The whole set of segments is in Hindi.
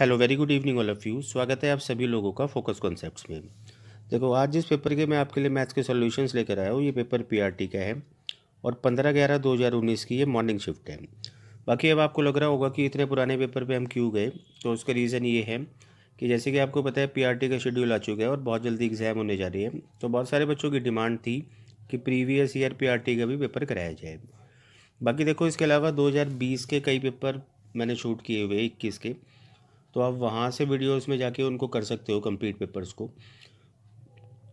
Hello, very good evening all of you. स्वागत है आप सभी लोगों का फोकस कॉन्सेप्ट्स में। देखो, आज जिस पेपर के मैं आपके लिए मैथ्स के सॉल्यूशंस लेकर आया हूँ, ये पेपर पीआरटी का है और 15/11/2019 की ये मॉर्निंग शिफ्ट है। बाकी अब आपको लग रहा होगा कि इतने पुराने पेपर पे हम क्यों गए, तो उसका रीज़न ये है कि जैसे कि आपको पता है पीआरटी का शेड्यूल आ चुका है और बहुत जल्दी एग्ज़ाम होने जा रही है। तो बहुत सारे बच्चों की डिमांड थी कि प्रीवियस ईयर पीआरटी का भी पेपर कराया जाए। बाकी देखो, इसके अलावा 2020 के कई पेपर मैंने शूट किए हुए 21 के, तो आप वहाँ से वीडियोस में जाके उनको कर सकते हो कंप्लीट पेपर्स को।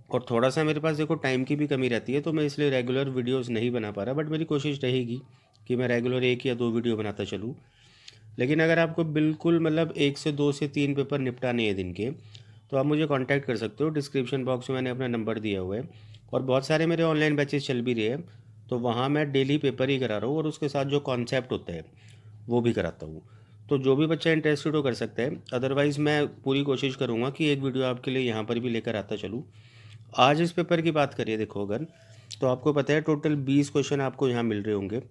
और थोड़ा सा मेरे पास देखो टाइम की भी कमी रहती है, तो मैं इसलिए रेगुलर वीडियोस नहीं बना पा रहा, बट मेरी कोशिश रहेगी कि मैं रेगुलर 1 या 2 वीडियो बनाता चलूँ। लेकिन अगर आपको बिल्कुल मतलब 1 से 2 से 3 पेपर निपटाने हैं दिन के, तो आप मुझे कांटेक्ट कर सकते हो। डिस्क्रिप्शन बॉक्स में मैंने अपना नंबर दिया हुआ है और बहुत सारे मेरे ऑनलाइन बैचेस चल भी रहे हैं, तो वहाँ मैं डेली पेपर ही करा रहा हूँ और उसके साथ जो कॉन्सेप्ट होता है वो भी कराता हूँ। तो जो भी बच्चा इंटरेस्टेड हो कर सकता है, अदरवाइज़ मैं पूरी कोशिश करूँगा कि एक वीडियो आपके लिए यहाँ पर भी लेकर आता चलूँ। आज इस पेपर की बात करिए, देखो अगर, तो आपको पता है टोटल 20 क्वेश्चन आपको यहाँ मिल रहे होंगे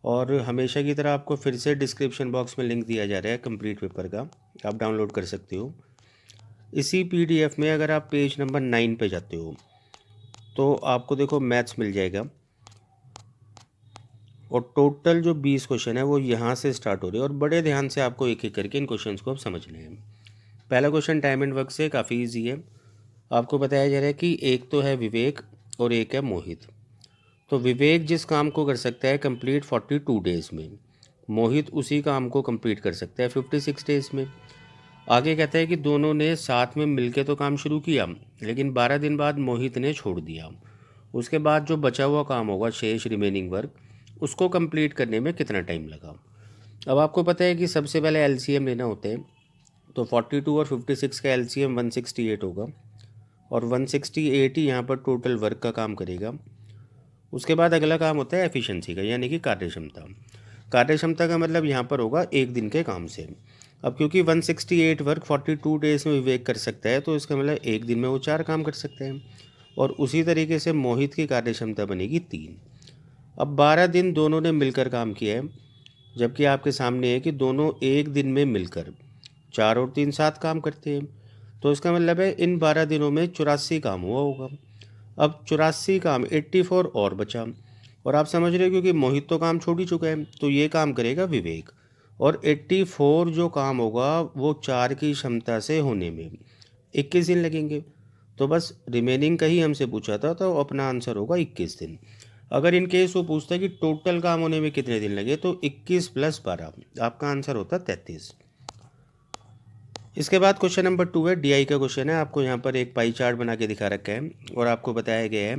और हमेशा की तरह आपको फिर से डिस्क्रिप्शन बॉक्स में लिंक दिया जा रहा है कंप्लीट पेपर का, आप डाउनलोड कर सकते हो। इसी पीडीएफ में अगर आप पेज नंबर 9 पे जाते हो तो आपको देखो मैथ्स मिल जाएगा और टोटल जो 20 क्वेश्चन है वो यहाँ से स्टार्ट हो रहे हैं और बड़े ध्यान से आपको एक एक करके इन क्वेश्चंस को अब समझने हैं। पहला क्वेश्चन टाइम एंड वर्क से काफ़ी इजी है। आपको बताया जा रहा है कि एक तो है विवेक और एक है मोहित। तो विवेक जिस काम को कर सकता है कंप्लीट 42 डेज़ में, मोहित उसी काम को कंप्लीट कर सकता है 56 डेज़ में। आगे कहता है कि दोनों ने साथ में मिलकर तो काम शुरू किया, लेकिन 12 दिन बाद मोहित ने छोड़ दिया। उसके बाद जो बचा हुआ काम होगा, शेष रिमेनिंग वर्क, उसको कंप्लीट करने में कितना टाइम लगा। अब आपको पता है कि सबसे पहले एलसीएम लेना होता है, तो 42 और 56 का एलसीएम 168 होगा और 168 ही यहाँ पर टोटल वर्क का काम करेगा। उसके बाद अगला काम होता है एफिशिएंसी का, यानी कि कार्यक्षमता। कार्यक्षमता का मतलब यहाँ पर होगा एक दिन के काम से। अब क्योंकि 168 वर्क 42 डेज़ में विवेक कर सकता है, तो इसका मतलब एक दिन में वो 4 काम कर सकते हैं। और उसी तरीके से मोहित की कार्यक्षमता बनेगी 3। अब 12 दिन दोनों ने मिलकर काम किया है, जबकि आपके सामने है कि दोनों एक दिन में मिलकर 4 और 3 7 काम करते हैं। तो इसका मतलब है इन 12 दिनों में 84 काम हुआ होगा। अब 84 काम 84 और बचा, और आप समझ रहे हो क्योंकि मोहित तो काम छोड़ ही चुका है, तो ये काम करेगा विवेक। और 84 जो काम होगा वो 4 की क्षमता से होने में 21 दिन लगेंगे। तो बस रिमेनिंग का ही हमसे पूछा था, तो अपना आंसर होगा 21 दिन। अगर इन केस वो पूछता है कि टोटल काम होने में कितने दिन लगे, तो 21 + 12, आपका आंसर होता 33। इसके बाद क्वेश्चन नंबर 2 है, डीआई का क्वेश्चन है। आपको यहाँ पर एक पाई चार्ट बना के दिखा रखा है और आपको बताया गया है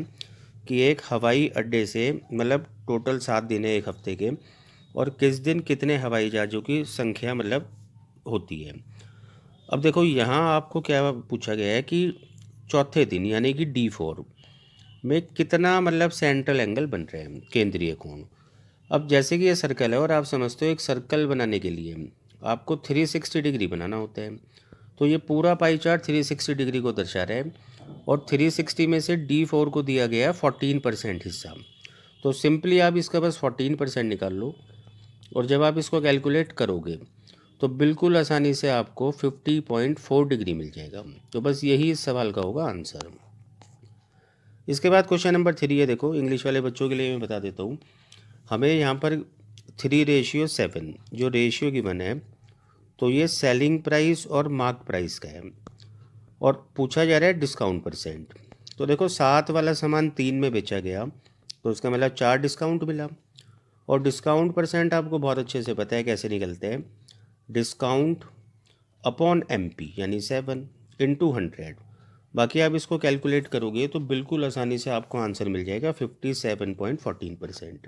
कि एक हवाई अड्डे से, मतलब टोटल 7 दिन है एक हफ्ते के, और किस दिन कितने हवाई जहाज़ों की संख्या मतलब होती है। अब देखो यहाँ आपको क्या पूछा गया है कि चौथे दिन यानी कि D4 में कितना मतलब सेंट्रल एंगल बन रहे हैं, केंद्रीय कोण। अब जैसे कि ये सर्कल है और आप समझते हो एक सर्कल बनाने के लिए आपको 360 डिग्री बनाना होता है, तो ये पूरा पाई चार्ट 360 डिग्री को दर्शा रहा है और 360 में से D4 को दिया गया है 14% हिस्सा। तो सिंपली आप इसका बस 14% निकाल लो और जब आप इसको कैलकुलेट करोगे तो बिल्कुल आसानी से आपको 50.4 डिग्री मिल जाएगा। तो बस यही इस सवाल का होगा आंसर। इसके बाद क्वेश्चन नंबर 3 है। देखो, इंग्लिश वाले बच्चों के लिए मैं बता देता हूँ। हमें यहाँ पर 3:7 जो रेशियो गिवन है, तो ये सेलिंग प्राइस और मार्क प्राइस का है और पूछा जा रहा है डिस्काउंट परसेंट। तो देखो 7 वाला सामान 3 में बेचा गया, तो उसका मतलब 4 डिस्काउंट मिला। और डिस्काउंट परसेंट आपको बहुत अच्छे से पता है कैसे निकलते हैं, डिस्काउंट अपॉन MP यानी 7 इंटू 100। बाकी आप इसको कैलकुलेट करोगे तो बिल्कुल आसानी से आपको आंसर मिल जाएगा 57.14%।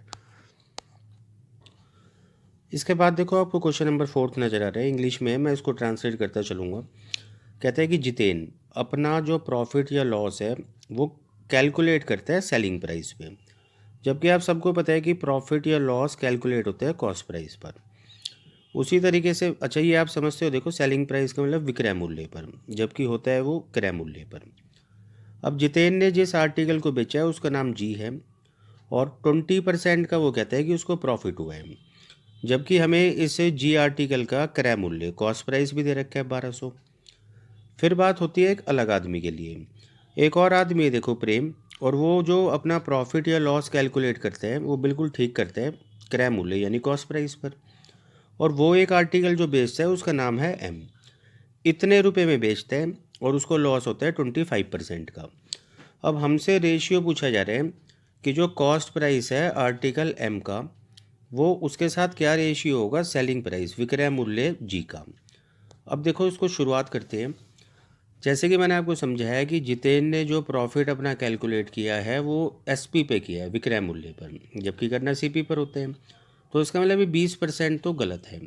इसके बाद देखो आपको क्वेश्चन नंबर 4 नज़र आ रहा है, इंग्लिश में है, मैं इसको ट्रांसलेट करता चलूँगा। कहता है कि जितेन अपना जो प्रॉफिट या लॉस है वो कैलकुलेट करता है सेलिंग प्राइस पे, जबकि आप सबको पता है कि प्रॉफिट या लॉस कैलकुलेट होता है कॉस्ट प्राइस पर। उसी तरीके से, अच्छा ये आप समझते हो, देखो सेलिंग प्राइस का मतलब विक्रय मूल्य पर, जबकि होता है वो क्रय मूल्य पर। अब जितेन ने जिस आर्टिकल को बेचा है उसका नाम जी है और 20% का वो कहता है कि उसको प्रॉफिट हुआ है। जबकि हमें इस जी आर्टिकल का क्रय मूल्य कॉस्ट प्राइस भी दे रखा है 1200। फिर बात होती है एक अलग आदमी के लिए। एक और आदमी है देखो प्रेम, और वो जो अपना प्रॉफिट या लॉस कैलकुलेट करते हैं वो बिल्कुल ठीक करते हैं क्रय मूल्य यानी कॉस्ट प्राइस पर। और वो एक आर्टिकल जो बेचता है उसका नाम है एम, इतने रुपए में बेचता है और उसको लॉस होता है 25% का। अब हमसे रेशियो पूछा जा रहा है कि जो कॉस्ट प्राइस है आर्टिकल एम का, वो उसके साथ क्या रेशियो होगा सेलिंग प्राइस विक्रय मूल्य जी का। अब देखो इसको शुरुआत करते हैं। जैसे कि मैंने आपको समझाया कि जितेन ने जो प्रॉफिट अपना कैलकुलेट किया है वो एसपी पे किया है विक्रय मूल्य पर, जबकि करना सीपी पर होते हैं। तो इसका मतलब ये 20% तो गलत है,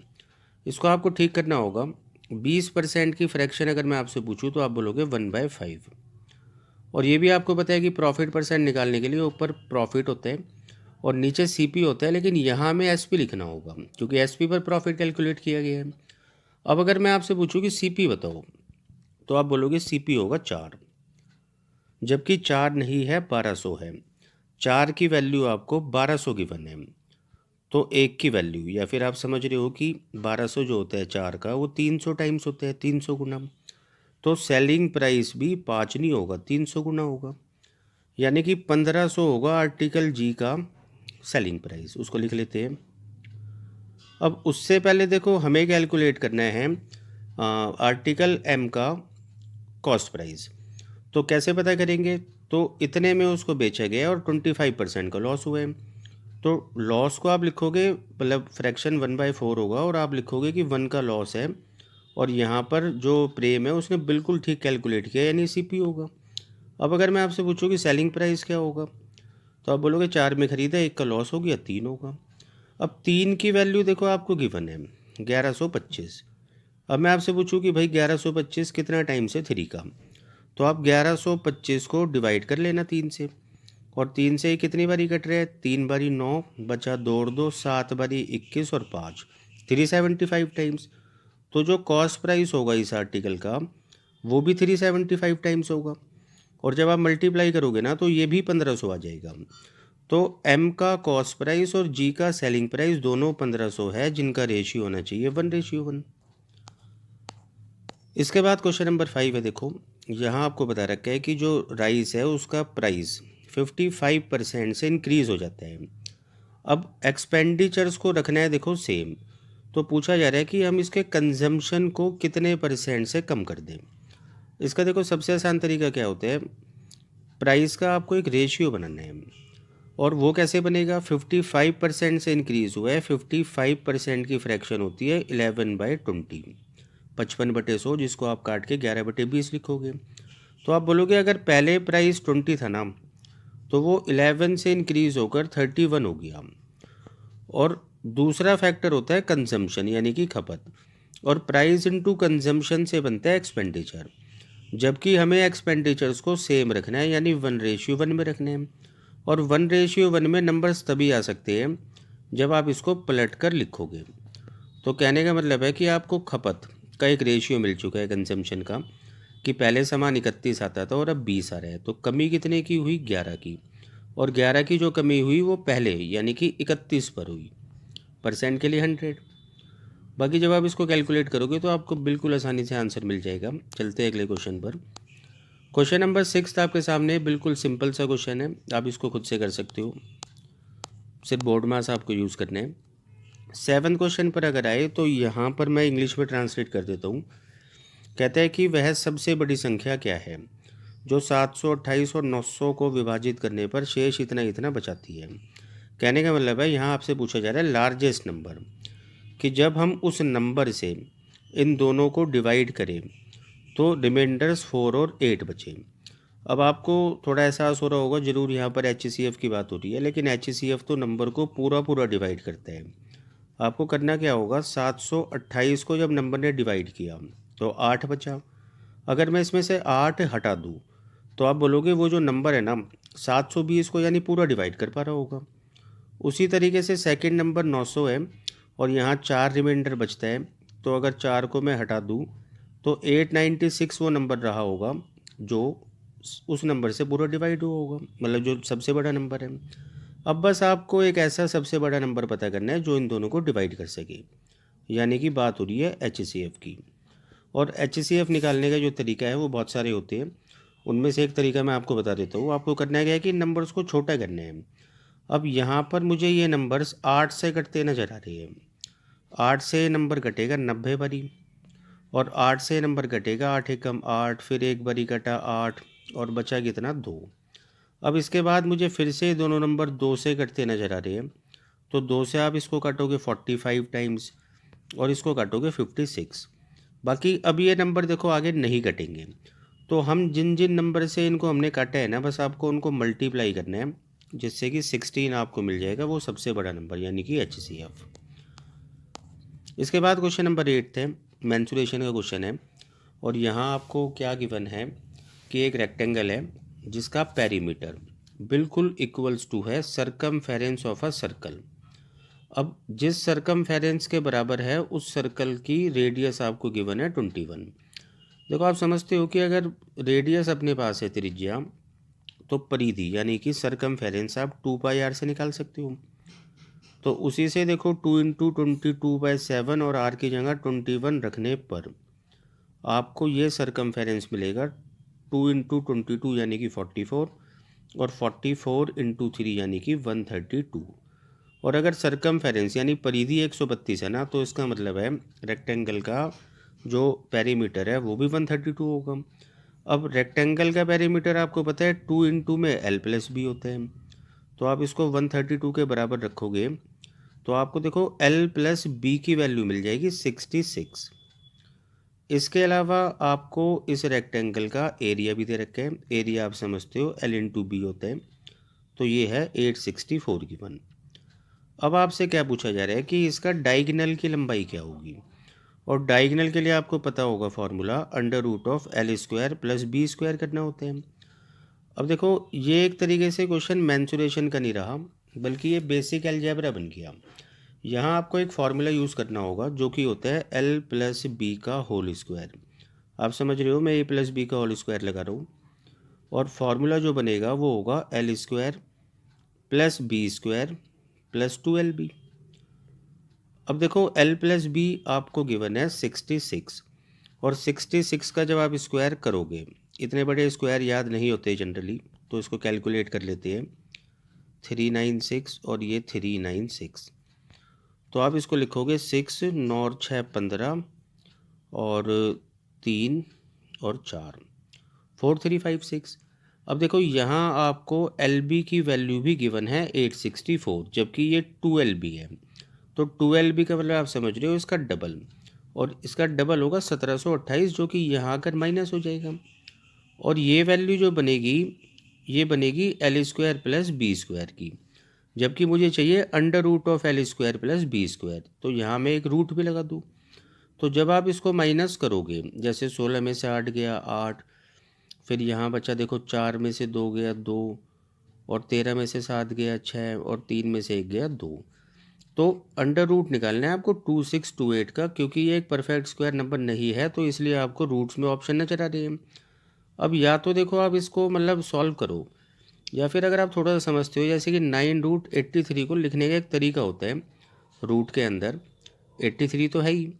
इसको आपको ठीक करना होगा। 20% की फ्रैक्शन अगर मैं आपसे पूछूं तो आप बोलोगे 1/5। और ये भी आपको पता है कि प्रॉफिट परसेंट निकालने के लिए ऊपर प्रॉफिट होता है और नीचे सीपी होता है, लेकिन यहाँ हमें एसपी लिखना होगा क्योंकि एसपी पर प्रॉफिट कैलकुलेट किया गया है। अब अगर मैं आपसे पूछूं कि सीपी बताओ तो आप बोलोगे सीपी होगा 4, जबकि 4 नहीं है 1200 है। 4 की वैल्यू आपको 1200 गिवन है, तो एक की वैल्यू या फिर आप समझ रहे हो कि 1200 जो होता है 4 का वो 300 टाइम्स होता है, 300 गुना। तो सेलिंग प्राइस भी 5 नहीं होगा 300 गुना होगा, यानी कि 1500 होगा आर्टिकल जी का सेलिंग प्राइस, उसको लिख लेते हैं। अब उससे पहले देखो हमें कैलकुलेट करना है आर्टिकल एम का कॉस्ट प्राइस। तो कैसे पता करेंगे, तो इतने में उसको बेचा गया और 25% का लॉस हुआ है। तो लॉस को आप लिखोगे मतलब फ्रैक्शन 1/4 होगा और आप लिखोगे कि 1 का लॉस है, और यहाँ पर जो प्रेम है उसने बिल्कुल ठीक कैलकुलेट किया यानी सीपी होगा। अब अगर मैं आपसे पूछूँ कि सेलिंग प्राइस क्या होगा तो आप बोलोगे 4 में ख़रीदा, 1 का लॉस हो गया, 3 होगा। अब 3 की वैल्यू देखो आपको गिवन है 1125। अब मैं आपसे पूछूं कि भाई 1125 कितना टाइम्स है 3 का, तो आप 1125 को डिवाइड कर लेना 3 से, और 3 से कितनी बारी कट रहा है, 3 बारी 9 बचा 2 और 2 7 बारी 21 और 5 375 टाइम्स। तो जो कॉस्ट प्राइस होगा इस आर्टिकल का वो भी 375 टाइम्स होगा, और जब आप मल्टीप्लाई करोगे ना तो ये भी 1500 आ जाएगा। तो एम का कॉस्ट प्राइस और जी का सेलिंग प्राइस दोनों 1500 है, जिनका रेशियो होना चाहिए 1:1। इसके बाद क्वेश्चन नंबर 5 है। देखो यहाँ आपको बता रखा है कि जो राइस है उसका प्राइस 55% से इंक्रीज़ हो जाता है। अब एक्सपेंडिचर्स को रखना है देखो सेम, तो पूछा जा रहा है कि हम इसके कंजम्पशन को कितने परसेंट से कम कर दें। इसका देखो सबसे आसान तरीका क्या होता है, प्राइस का आपको एक रेशियो बनाना है, और वो कैसे बनेगा, 55% से इंक्रीज़ हुआ है, 55% की फ्रैक्शन होती है 11/20, 55/100, जिसको आप काट के 11/20 लिखोगे। तो आप बोलोगे अगर पहले प्राइस 20 था ना तो वो 11 से इंक्रीज़ होकर 31 हो गया। और दूसरा फैक्टर होता है कंजम्पशन यानी कि खपत, और प्राइस इनटू कंजम्पशन से बनता है एक्सपेंडिचर, जबकि हमें एक्सपेंडिचर्स को सेम रखना है यानी 1:1 में रखने हैं। और 1:1 में नंबर्स तभी आ सकते हैं जब आप इसको पलट कर लिखोगे। तो कहने का मतलब है कि आपको खपत का एक रेशियो मिल चुका है कंजम्पशन का, कि पहले सामान 31 आता था और अब 20 आ रहा है, तो कमी कितने की हुई 11 की, और 11 की जो कमी हुई वो पहले यानी कि 31 पर हुई, परसेंट के लिए 100। बाकी जब आप इसको कैलकुलेट करोगे तो आपको बिल्कुल आसानी से आंसर मिल जाएगा। चलते हैं अगले क्वेश्चन पर। क्वेश्चन नंबर 6 आपके सामने, बिल्कुल सिंपल सा क्वेश्चन है, आप इसको खुद से कर सकते हो, सिर्फ बोर्ड मास आपको यूज़ करने हैं। 7 क्वेश्चन पर अगर आए तो यहाँ पर मैं इंग्लिश में ट्रांसलेट कर देता हूँ। कहता है कि वह सबसे बड़ी संख्या क्या है जो 728 और 900 को विभाजित करने पर शेष इतना इतना बचाती है। कहने का मतलब है यहाँ आपसे पूछा जा रहा है लार्जेस्ट नंबर, कि जब हम उस नंबर से इन दोनों को डिवाइड करें तो रिमाइंडर्स 4 और 8 बचे। अब आपको थोड़ा एहसास हो रहा होगा ज़रूर यहाँ पर HCF की बात हो रही है, लेकिन HCF तो नंबर को पूरा पूरा डिवाइड करता है। आपको करना क्या होगा, 728 को जब नंबर ने डिवाइड किया तो 8 बचा। अगर मैं इसमें से 8 हटा दूँ तो आप बोलोगे वो जो नंबर है ना 720 को यानी पूरा डिवाइड कर पा रहा होगा। उसी तरीके से सेकंड नंबर 900 है और यहाँ 4 रिमाइंडर बचता है, तो अगर 4 को मैं हटा दूँ तो 896 वो नंबर रहा होगा जो उस नंबर से पूरा डिवाइड हुआ होगा, मतलब जो सबसे बड़ा नंबर है। अब बस आपको एक ऐसा सबसे बड़ा नंबर पता करना है जो इन दोनों को डिवाइड कर सके, यानी कि बात हो रही है HCF की। और HCF निकालने का जो तरीका है वो बहुत सारे होते हैं, उनमें से एक तरीका मैं आपको बता देता हूँ। आपको करना क्या है कि नंबर्स को छोटा करना है। अब यहाँ पर मुझे ये नंबर्स 8 से कटते नज़र आ रहे हैं। 8 से नंबर कटेगा 90 बारी, और 8 से नंबर कटेगा 8 एकम 8, फिर एक बारी कटा 8 और बचा कितना 2। अब इसके बाद मुझे फिर से दोनों नंबर 2 से कटते नज़र आ रहे हैं, तो 2 से आप इसको काटोगे 45 टाइम्स और इसको काटोगे 56। बाकी अब ये नंबर देखो आगे नहीं कटेंगे, तो हम जिन जिन नंबर से इनको हमने काटा है ना, बस आपको उनको मल्टीप्लाई करना है, जिससे कि 16 आपको मिल जाएगा, वो सबसे बड़ा नंबर यानी कि HCF। इसके बाद क्वेश्चन नंबर 8 है, मेंसुरेशन का क्वेश्चन है। और यहाँ आपको क्या गिवन है कि एक रेक्टेंगल है जिसका पेरीमीटर बिल्कुल इक्वल्स टू है सर्कमफेरेंस ऑफ अ सर्कल। अब जिस सर्कमफेरेंस के बराबर है उस सर्कल की रेडियस आपको गिवन है 21। देखो आप समझते हो कि अगर रेडियस अपने पास है त्रिज्या, तो परिधि यानी कि सर्कमफेरेंस आप 2πr से निकाल सकते हो। तो उसी से देखो 2 × 22/7 और r की जगह 21 रखने पर आपको ये सर्कमफेरेंस मिलेगा 2 × 22 यानी कि 44, और 44 × 3 यानी कि 132। और अगर सर्कमफेरेंस यानी परिधि 132 है ना, तो इसका मतलब है रेक्टेंगल का जो पेरीमीटर है वो भी 132 होगा। अब रेक्टेंगल का पेरीमीटर आपको पता है 2 × में L+B होता है, तो आप इसको 132 के बराबर रखोगे तो आपको देखो L+B की वैल्यू मिल जाएगी 66। इसके अलावा आपको इस रेक्टेंगल का एरिया भी दे रखा है, एरिया आप समझते हो L×B होता है, तो ये है 864 की 1। अब आपसे क्या पूछा जा रहा है कि इसका डायगोनल की लंबाई क्या होगी, और डायगोनल के लिए आपको पता होगा फॉर्मूला √L² + B² करना होता है। अब देखो ये एक तरीके से क्वेश्चन मेंसुरेशन का नहीं रहा, बल्कि ये बेसिक अलजेब्रा बन गया। यहाँ आपको एक फार्मूला यूज़ करना होगा जो कि होता है L+B का होल स्क्वायर। आप समझ रहे हो, मैं A+B का होल स्क्वायर लगा रहा हूँ, और फार्मूला जो बनेगा वो होगा L² + B² + 2LB। अब देखो L+B आपको गिवन है 66, और 66 का जब आप स्क्वायर करोगे, इतने बड़े स्क्वायर याद नहीं होते जनरली, तो इसको कैलकुलेट कर लेते हैं। 396 और ये 396, तो आप इसको लिखोगे 6 9 और 6 15 और 3 और 4 4356। अब देखो यहाँ आपको LB की वैल्यू भी गिवन है 864, जबकि ये 2LB है, तो 2LB का मतलब आप समझ रहे हो इसका डबल, और इसका डबल होगा 1728, जो कि यहाँ आकर माइनस हो जाएगा। और ये वैल्यू जो बनेगी ये बनेगी L² + B² की, जबकि मुझे चाहिए √L² + B², तो यहाँ मैं एक रूट भी लगा दूँ। तो जब आप इसको माइनस करोगे, जैसे 16 में से 8 गया 8, फिर यहाँ बचा देखो 4 में से 2 गया 2, और 13 में से 7 गया 6, और 3 में से 1 गया 2। तो अंडर रूट निकालना है आपको 2628 का, क्योंकि ये एक परफेक्ट स्क्वायर नंबर नहीं है, तो इसलिए आपको रूट्स में ऑप्शन नजर आ रहे हैं। अब या तो देखो आप इसको मतलब सॉल्व करो, या फिर अगर आप थोड़ा सा समझते हो, जैसे कि 9√83 को लिखने का एक तरीका होता है, रूट के अंदर 83 तो है ही,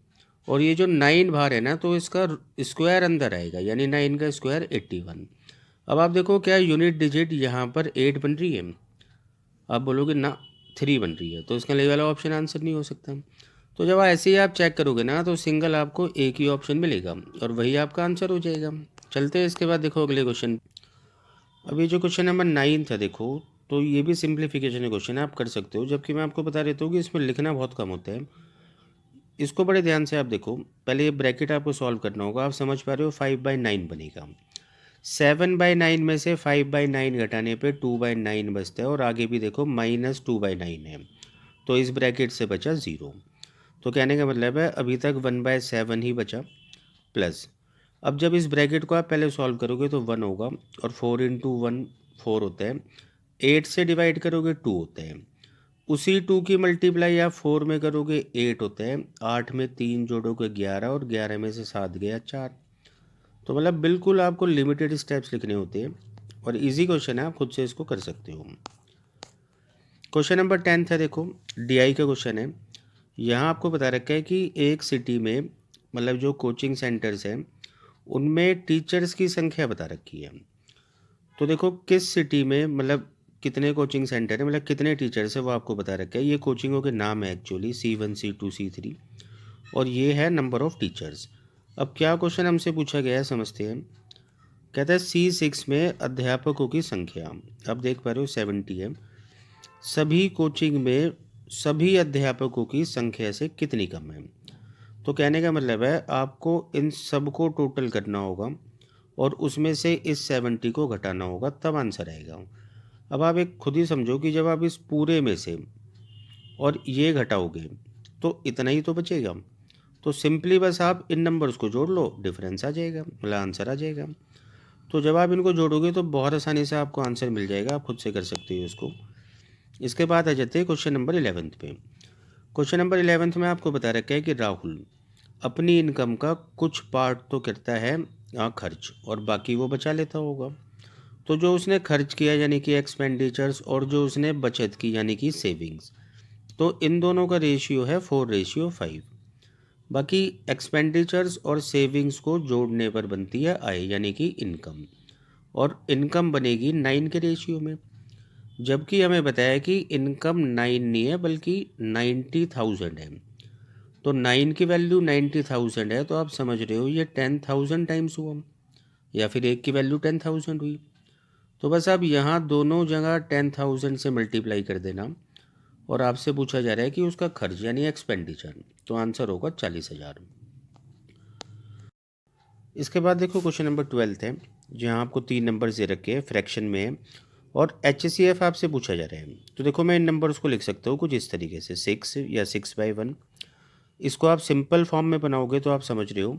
और ये जो 9 बाहर है ना, तो इसका स्क्वायर अंदर आएगा, यानी 9 का स्क्वायर 81। अब आप देखो क्या यूनिट डिजिट यहाँ पर 8 बन रही है, आप बोलोगे ना 3 बन रही है, तो इसका ले वाला ऑप्शन आंसर नहीं हो सकता। तो जब ऐसे ही आप चेक करोगे ना, तो सिंगल आपको एक ही ऑप्शन मिलेगा और वही आपका आंसर हो जाएगा। चलते हैं इसके बाद देखो अगले क्वेश्चन। अब ये जो क्वेश्चन नंबर 9 था देखो, तो ये भी सिंप्लीफिकेशन का क्वेश्चन है, आप कर सकते हो, जबकि मैं आपको बता देता हूँ कि इसमें लिखना बहुत कम होता है। इसको बड़े ध्यान से आप देखो, पहले ये ब्रैकेट आपको सॉल्व करना होगा। आप समझ पा रहे हो 5/9 बनेगा, 7/9 में से 5/9 घटाने पे 2/9 बचता है, और आगे भी देखो -2/9 है, तो इस ब्रैकेट से बचा 0। तो कहने का मतलब है अभी तक 1/7 ही बचा, प्लस अब जब इस ब्रैकेट को आप पहले सॉल्व करोगे तो 1 होगा, और 4 × 1 4 होता है, 8 से डिवाइड करोगे 2 होता है, उसी 2 की मल्टीप्लाई आप 4 में करोगे 8 होता है, 8 में 3 जोड़ोगे 11, और 11 में से 7 गया 4। तो मतलब बिल्कुल आपको लिमिटेड स्टेप्स लिखने होते हैं, और इजी क्वेश्चन है, आप खुद से इसको कर सकते हो। क्वेश्चन नंबर 10 है, देखो DI का क्वेश्चन है। यहाँ आपको बता रखा है कि एक सिटी में मतलब जो कोचिंग सेंटर्स हैं उनमें टीचर्स की संख्या बता रखी है। तो देखो किस सिटी में मतलब कितने कोचिंग सेंटर है, मतलब कितने टीचर्स है वो आपको बता रखा है। ये कोचिंगों के नाम है एक्चुअली C1 C2 C3 और ये है नंबर ऑफ़ टीचर्स। अब क्या क्वेश्चन हमसे पूछा गया है समझते हैं। कहता है C6 में अध्यापकों की संख्या, अब देख पा रहे हो 70 है, सभी कोचिंग में सभी अध्यापकों की संख्या से कितनी कम है। तो कहने का मतलब है आपको इन सबको टोटल करना होगा और उसमें से इस 70 को घटाना होगा, तब आंसर आएगा। अब आप एक खुद ही समझो कि जब आप इस पूरे में से और ये घटाओगे तो इतना ही तो बचेगा। तो सिंपली बस आप इन नंबर्स को जोड़ लो, डिफरेंस आ जाएगा, मतलब आंसर आ जाएगा। तो जब आप इनको जोड़ोगे तो बहुत आसानी से आपको आंसर मिल जाएगा, आप खुद से कर सकते हो इसको। इसके बाद आ जाते हैं क्वेश्चन नंबर 11 पे। क्वेश्चन नंबर 11 में आपको बता रखा है कि राहुल अपनी इनकम का कुछ पार्ट तो करता है खर्च और बाकी वो बचा लेता होगा। तो जो उसने खर्च किया यानी कि एक्सपेंडिचर्स और जो उसने बचत की यानी कि सेविंग्स, तो इन दोनों का रेशियो है 4:5। बाकी एक्सपेंडिचर्स और सेविंग्स को जोड़ने पर बनती है आय यानी कि इनकम, और इनकम बनेगी 9 के रेशियो में। जबकि हमें बताया कि इनकम 9 नहीं है बल्कि 90,000 है। तो 9 की वैल्यू 90,000 है, तो आप समझ रहे हो ये 10,000 टाइम्स हुआ, या फिर एक की वैल्यू 10,000 हुई। तो बस आप यहाँ दोनों जगह 10,000 से मल्टीप्लाई कर देना और आपसे पूछा जा रहा है कि उसका खर्च यानी एक्सपेंडिचर, तो आंसर होगा 40,000। इसके बाद देखो क्वेश्चन नंबर 12 है, जहाँ आपको 3 नंबर दे रखे हैं, फ्रैक्शन में है और HCF आपसे पूछा जा रहा है। तो देखो मैं इन नंबर्स को लिख सकता हूँ कुछ इस तरीके से 6 या 6/1। इसको आप सिंपल फॉर्म में बनाओगे तो आप समझ रहे हो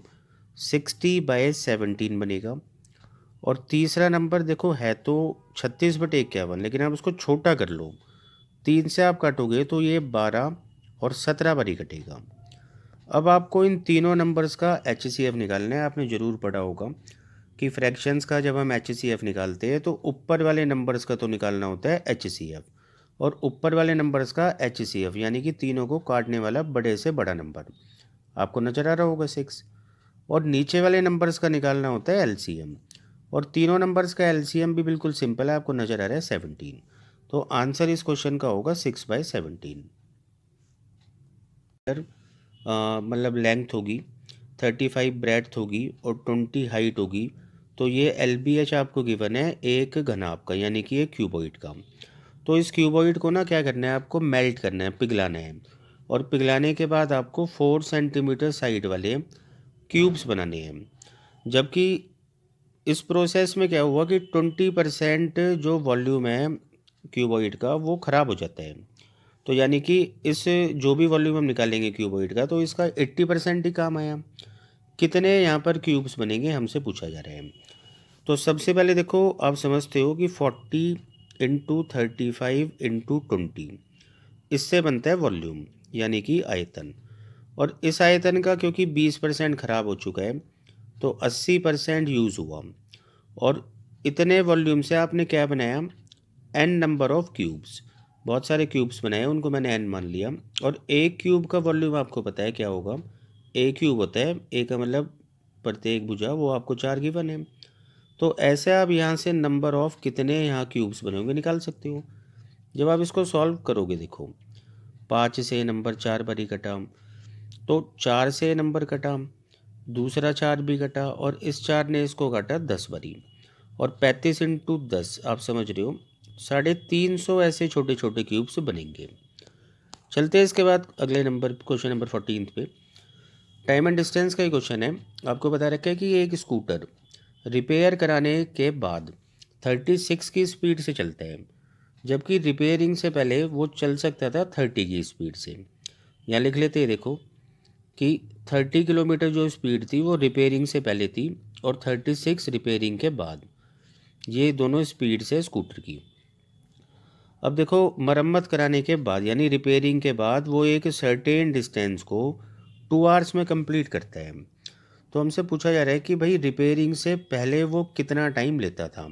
60/17 बनेगा। और तीसरा नंबर देखो है तो 36/51, लेकिन आप उसको छोटा कर लो, 3 से आप काटोगे तो ये 12 और 17 बारी कटेगा। अब आपको इन तीनों नंबर्स का HCF निकालना है। आपने ज़रूर पढ़ा होगा कि फ्रैक्शंस का जब हम HCF निकालते हैं तो ऊपर वाले नंबर्स का तो निकालना होता है HCF, और ऊपर वाले नंबर्स का HCF यानी कि तीनों को काटने वाला बड़े से बड़ा नंबर, आपको नज़र आ रहा होगा 6। और नीचे वाले नंबर्स का निकालना होता है LCM, और तीनों नंबर्स का LCM भी बिल्कुल सिंपल है, आपको नज़र आ रहा है 17। तो आंसर इस क्वेश्चन का होगा 6/17। मतलब लेंथ होगी 35 ब्रेड्थ होगी और 20 हाइट होगी। तो ये LBH आपको गिवन है एक घनाभ का यानी कि एक क्यूबॉइड का। तो इस क्यूबॉइड को ना क्या करना है, आपको मेल्ट करना है, पिघलाना है, और पिघलाने के बाद आपको 4 सेंटीमीटर साइड वाले क्यूब्स बनाने हैं। जबकि इस प्रोसेस में क्या हुआ कि 20% जो वॉल्यूम है क्यूबॉइड का वो ख़राब हो जाता है। तो यानी कि इस जो भी वॉल्यूम हम निकालेंगे क्यूबॉइड का, तो इसका 80% ही काम आया। कितने यहाँ पर क्यूब्स बनेंगे हमसे पूछा जा रहा है। तो सबसे पहले देखो आप समझते हो कि 40 इंटू 35 इंटू 20, इससे बनता है वॉल्यूम यानी कि आयतन। और इस आयतन का क्योंकि 20% ख़राब हो चुका है तो 80% यूज़ हुआ, और इतने वॉल्यूम से आपने क्या बनाया, n नंबर ऑफ़ क्यूब्स, बहुत सारे क्यूब्स बनाए, उनको मैंने n मान लिया। और एक क्यूब का वॉल्यूम आपको पता है क्या होगा, ए क्यूब होता है, ए का मतलब प्रत्येक भुजा, वो आपको 4 गिवन है। तो ऐसे आप यहाँ से नंबर ऑफ़ कितने यहाँ क्यूब्स बने होंगे निकाल सकते हो। जब आप इसको सॉल्व करोगे देखो 5 से नंबर 4 बारी कटा, तो 4 से नंबर कटा, दूसरा 4 भी कटा और इस 4 ने इसको काटा 10 बारी, और 35 इंटू 10 आप समझ रहे हो 350 ऐसे छोटे छोटे क्यूब्स बनेंगे। चलते हैं इसके बाद अगले नंबर क्वेश्चन नंबर 14 पे। टाइम एंड डिस्टेंस का ही क्वेश्चन है। आपको बता रखा है कि एक स्कूटर रिपेयर कराने के बाद 36 की स्पीड से चलता है, जबकि रिपेयरिंग से पहले वो चल सकता था 30 की स्पीड से। यहाँ लिख लेते हैं देखो कि 30 किलोमीटर जो स्पीड थी वो रिपेयरिंग से पहले थी और 36 रिपेयरिंग के बाद, ये दोनों स्पीड से स्कूटर की। अब देखो मरम्मत कराने के बाद यानी रिपेयरिंग के बाद वो एक सर्टेन डिस्टेंस को 2 आवर्स में कंप्लीट करता है। तो हमसे पूछा जा रहा है कि भाई रिपेयरिंग से पहले वो कितना टाइम लेता था।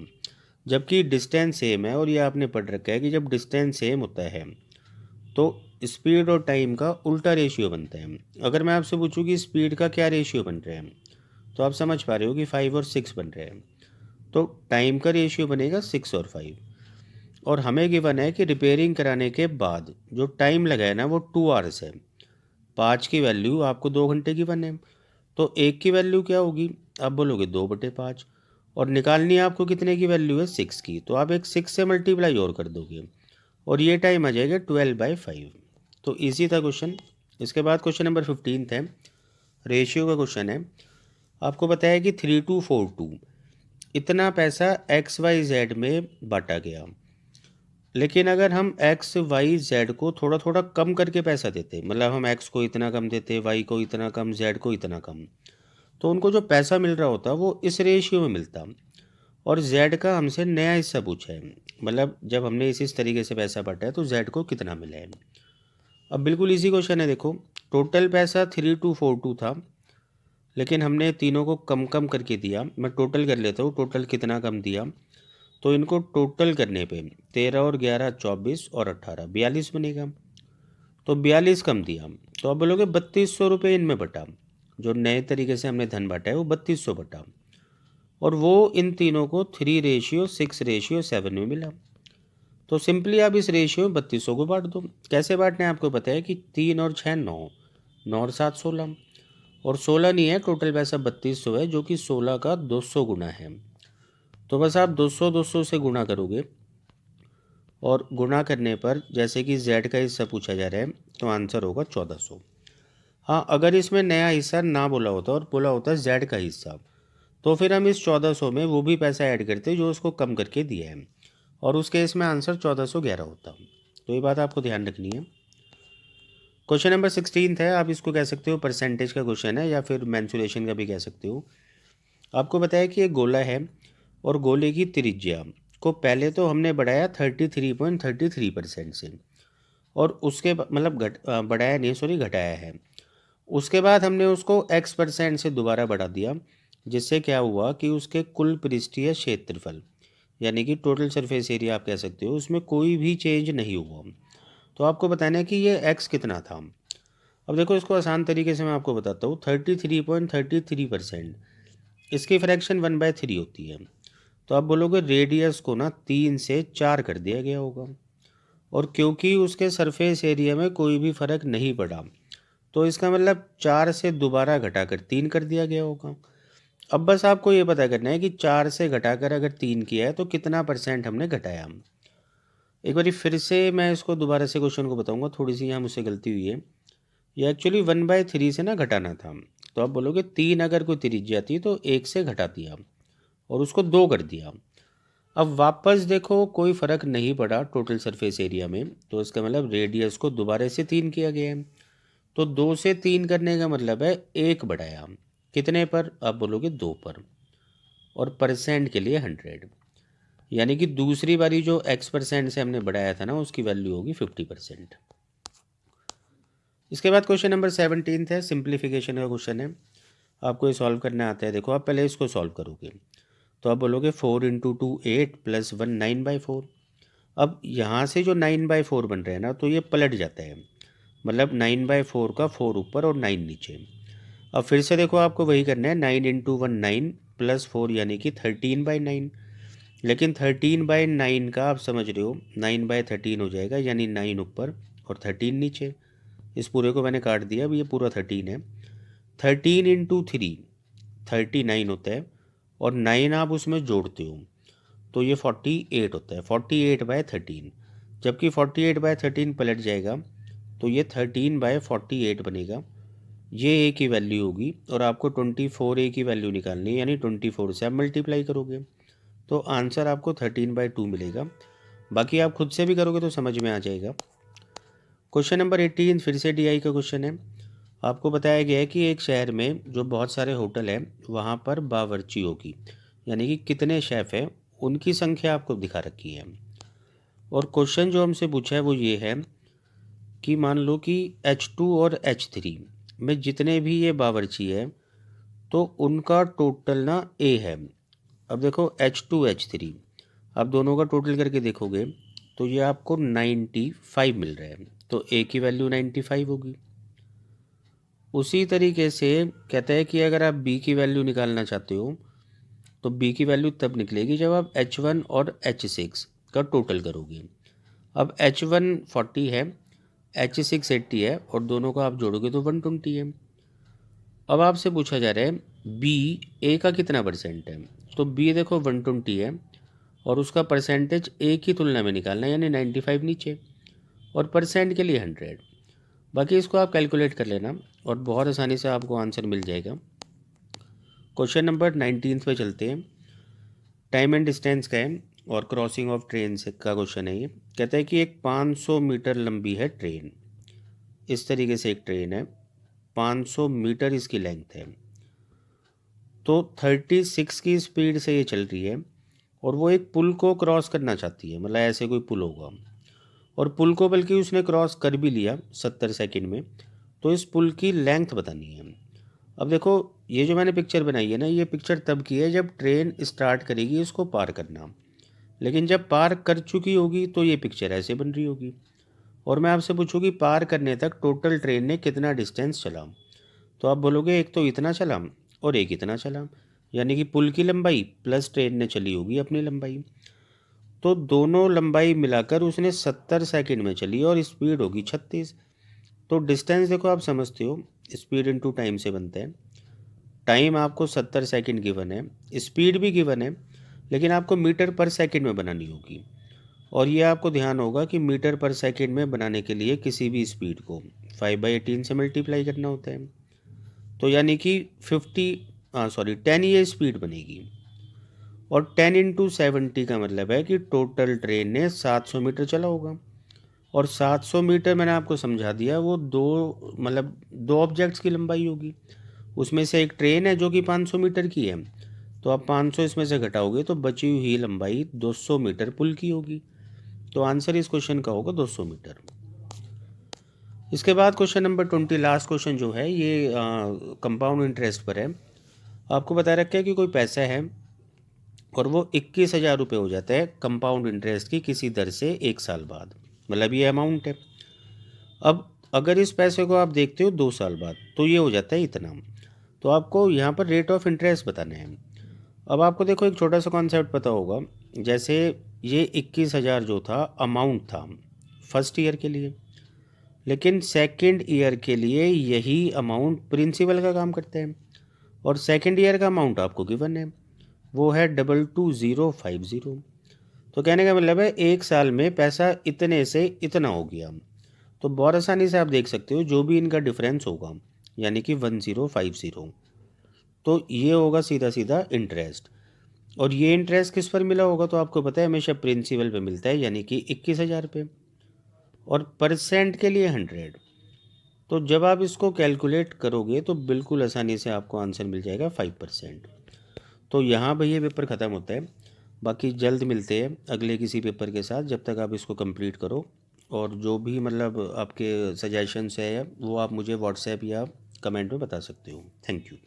जबकि डिस्टेंस सेम है, और ये आपने पढ़ रखा है कि जब डिस्टेंस सेम होता है तो स्पीड और टाइम का उल्टा रेशियो बनता है। अगर मैं आपसे पूछूं कि स्पीड का क्या रेशियो बन रहे हैं, तो आप समझ पा रहे हो कि 5 और 6 बन रहे हैं। तो टाइम का रेशियो बनेगा 6 और 5। और हमें गिवन है कि रिपेयरिंग कराने के बाद जो टाइम लगा है ना वो 2 आवर्स है। 5 की वैल्यू आपको 2 घंटे की बने, तो 1 की वैल्यू क्या होगी, आप बोलोगे 2/5। और निकालनी है आपको कितने की वैल्यू है, 6 की, तो आप एक 6 से मल्टीप्लाई और कर दोगे और ये टाइम आ जाएगा 12/5। तो इजी था क्वेश्चन। इसके बाद क्वेश्चन नंबर 15 है, रेशियो का क्वेश्चन है। आपको बताया कि 3:4:2 इतना पैसा XYZ में बांटा गया, लेकिन अगर हम XYZ को थोड़ा थोड़ा कम करके पैसा देते, मतलब हम X को इतना कम देते, Y को इतना कम, Z को इतना कम, तो उनको जो पैसा मिल रहा होता वो इस रेशियो में मिलता। और Z का हमसे नया हिस्सा पूछा है, मतलब जब हमने इस तरीके से पैसा बांटा है तो Z को कितना मिला है। अब बिल्कुल इजी क्वेश्चन है, देखो टोटल पैसा 3242 था, लेकिन हमने तीनों को कम कम करके दिया। मैं टोटल कर लेता हूँ, टोटल कितना कम दिया, तो इनको टोटल करने पे 13 और 11 24 और 18 42 बनेगा। तो 42 कम दिया, तो आप बोलोगे 3200 रुपये इनमें बटा। जो नए तरीके से हमने धन बांटा है वो 3200 बटा, और वो इन तीनों को 3:6:7 में मिला। तो सिंपली आप इस रेशियो में 3200 को बांट दो। कैसे बांटना है आपको पता है कि 3 और 6 9, 9 और 7 16, और 16 नहीं है, टोटल पैसा 3200 है, जो कि 16 का 200 गुना है। तो बस आप 200 200 से गुणा करोगे, और गुणा करने पर जैसे कि Z का हिस्सा पूछा जा रहा है तो आंसर होगा 1400। हाँ, अगर इसमें नया हिस्सा ना बोला होता और बोला होता Z का हिस्सा, तो फिर हम इस 1400 में वो भी पैसा ऐड करते जो उसको कम करके दिया है, और उस केस में आंसर 1411 होता। तो ये बात आपको ध्यान रखनी है। क्वेश्चन नंबर 16 है, आप इसको कह सकते हो परसेंटेज का क्वेश्चन है या फिर मैंसुरेशन का भी कह सकते हो। आपको बताया कि एक गोला है और गोले की त्रिज्या को पहले तो हमने बढ़ाया 33.33% से, और उसके मतलब बढ़ाया नहीं, सॉरी घटाया है। उसके बाद हमने उसको X% से दोबारा बढ़ा दिया, जिससे क्या हुआ कि उसके कुल पृष्ठीय क्षेत्रफल यानी कि टोटल सरफेस एरिया आप कह सकते हो, उसमें कोई भी चेंज नहीं हुआ। तो आपको बताना है कि ये X कितना था। अब देखो इसको आसान तरीके से मैं आपको बताता हूँ, 33.33%, इसकी फ्रैक्शन 1/3 होती है। तो आप बोलोगे रेडियस को ना 3 से 4 कर दिया गया होगा, और क्योंकि उसके सरफेस एरिया में कोई भी फ़र्क नहीं पड़ा, तो इसका मतलब 4 से दोबारा घटाकर 3 कर दिया गया होगा। अब बस आपको ये पता करना है कि 4 से घटाकर अगर 3 किया है तो कितना % हमने घटाया। एक बार फिर से मैं इसको दोबारा से क्वेश्चन को बताऊंगा, थोड़ी सी यहाँ मुझसे गलती हुई है। ये एक्चुअली 1/3 से ना घटाना था। तो आप बोलोगे 3 अगर कोई त्रिज्या थी तो 1 से घटा दिया और उसको 2 कर दिया। अब वापस देखो कोई फ़र्क नहीं पड़ा टोटल सरफेस एरिया में, तो इसका मतलब रेडियस को दोबारा से 3 किया गया है। तो 2 से 3 करने का मतलब है 1 बढ़ाया, कितने पर, आप बोलोगे 2 पर, और परसेंट के लिए 100, यानी कि दूसरी बारी जो X% से हमने बढ़ाया था ना उसकी वैल्यू होगी 50%। इसके बाद क्वेश्चन नंबर 17 है, सिंप्लीफिकेशन का क्वेश्चन है। आपको ये सॉल्व करना आता है। देखो आप पहले इसको सॉल्व करोगे तो आप बोलोगे 4 × 2 8 + 1 9/4। अब यहाँ से जो 9/4 बन रहे हैं ना, तो ये पलट जाता है, मतलब 9/4 का 4 ऊपर और 9 नीचे। अब फिर से देखो आपको वही करना है, 9 × 1 9 + 4 यानी कि 13/9। लेकिन 13/9 का आप समझ रहे हो 9/13 हो जाएगा, यानी 9 ऊपर और 13 नीचे। इस पूरे को मैंने काट दिया, अब ये पूरा 13 है। 13 × 3 39 होता है, और 9 आप उसमें जोड़ते हो तो ये 48 होता है, 48/13। जबकि 48/13 पलट जाएगा तो ये 13/48 बनेगा। ये ए की वैल्यू होगी, और आपको 24A की वैल्यू निकालनी है, यानी 24 से आप मल्टीप्लाई करोगे तो आंसर आपको 13/2 मिलेगा। बाकी आप खुद से भी करोगे तो समझ में आ जाएगा। क्वेश्चन नंबर 18 फिर से DI का क्वेश्चन है। आपको बताया गया है कि एक शहर में जो बहुत सारे होटल हैं वहाँ पर बावर्चियों की यानी कि कितने शेफ़ हैं उनकी संख्या आपको दिखा रखी है। और क्वेश्चन जो हमसे पूछा है वो ये है कि मान लो कि H2 और H3 में जितने भी ये बावर्ची है तो उनका टोटल ना A है। अब देखो H2 H3, आप दोनों का टोटल करके देखोगे तो ये आपको 95 मिल रहा है, तो ए की वैल्यू 95 होगी। उसी तरीके से कहता है कि अगर आप बी की वैल्यू निकालना चाहते हो तो बी की वैल्यू तब निकलेगी जब आप H1 और H6 का टोटल करोगे। अब H1 40 है, H6 80 है और दोनों को आप जोड़ोगे तो 120 है। अब आपसे पूछा जा रहा है बी ए का कितना परसेंट है, तो बी देखो 120 है और उसका परसेंटेज ए की तुलना में निकालना है, यानी 95 नीचे और परसेंट के लिए 100। बाकी इसको आप कैलकुलेट कर लेना और बहुत आसानी से आपको आंसर मिल जाएगा। क्वेश्चन नंबर 19 पे चलते हैं। टाइम एंड डिस्टेंस का है और क्रॉसिंग ऑफ ट्रेन से का क्वेश्चन है। ये कहता है कि एक 500 मीटर लंबी है ट्रेन। इस तरीके से एक ट्रेन है, 500 मीटर इसकी लेंथ है, तो 36 की स्पीड से ये चल रही है और वो एक पुल को क्रॉस करना चाहती है, मतलब ऐसे कोई पुल होगा और पुल को बल्कि उसने क्रॉस कर भी लिया 70 सेकंड में। तो इस पुल की लेंथ बतानी है। अब देखो ये जो मैंने पिक्चर बनाई है ना, ये पिक्चर तब की है जब ट्रेन स्टार्ट करेगी इसको पार करना, लेकिन जब पार कर चुकी होगी तो ये पिक्चर ऐसे बन रही होगी। और मैं आपसे पूछूँ कि पार करने तक टोटल ट्रेन ने कितना डिस्टेंस चला, तो आप बोलोगे एक तो इतना चला और एक इतना चला, यानी कि पुल की लंबाई प्लस ट्रेन ने चली होगी अपनी लंबाई, तो दोनों लंबाई मिलाकर उसने 70 सेकंड में चली और स्पीड होगी 36। तो डिस्टेंस देखो आप समझते हो, स्पीड इनटू टाइम से बनता है। टाइम आपको 70 सेकंड गिवन है, स्पीड भी गिवन है, लेकिन आपको मीटर पर सेकंड में बनानी होगी। और ये आपको ध्यान होगा कि मीटर पर सेकंड में बनाने के लिए किसी भी स्पीड को 5/18 से मल्टीप्लाई करना होता है, तो यानी कि 10 ये स्पीड बनेगी। और 10 इंटू 70 का मतलब है कि टोटल ट्रेन ने 700 मीटर चला होगा। और 700 मीटर मैंने आपको समझा दिया, वो दो ऑब्जेक्ट्स की लंबाई होगी। उसमें से एक ट्रेन है जो कि 500 मीटर की है, तो आप 500 इसमें से घटाओगे तो बची हुई लंबाई 200 मीटर पुल की होगी। तो आंसर इस क्वेश्चन का होगा 200 मीटर। इसके बाद क्वेश्चन नंबर 20 लास्ट क्वेश्चन जो है ये कंपाउंड इंटरेस्ट पर है। आपको बता रखा है कि कोई पैसा है और वो 21,000 रुपये हो जाता है कंपाउंड इंटरेस्ट की किसी दर से 1 साल बाद, मतलब ये अमाउंट है। अब अगर इस पैसे को आप देखते हो 2 साल बाद तो ये हो जाता है इतना, तो आपको यहाँ पर रेट ऑफ इंटरेस्ट बताना है। अब आपको देखो एक छोटा सा कॉन्सेप्ट पता होगा, जैसे ये 21,000 जो था अमाउंट था फर्स्ट ईयर के लिए, लेकिन सेकंड ईयर के लिए यही अमाउंट प्रिंसिपल का काम करता है और सेकंड ईयर का अमाउंट आपको गिवन है, वो है 22050। तो कहने का मतलब है 1 साल में पैसा इतने से इतना हो गया। तो बहुत आसानी से आप देख सकते हो जो भी इनका डिफरेंस होगा, यानी कि 1050, तो ये होगा सीधा सीधा इंटरेस्ट। और ये इंटरेस्ट किस पर मिला होगा, तो आपको पता है हमेशा प्रिंसिपल पे मिलता है, यानी कि 21,000 पे, और परसेंट के लिए 100। तो जब आप इसको कैलकुलेट करोगे तो बिल्कुल आसानी से आपको आंसर मिल जाएगा 5%। तो यहाँ भाई ये पेपर ख़त्म होता है। बाकी जल्द मिलते हैं अगले किसी पेपर के साथ, जब तक आप इसको कंप्लीट करो। और जो भी मतलब आपके सजेशंस है वो आप मुझे व्हाट्सएप या कमेंट में बता सकते हो। Thank you.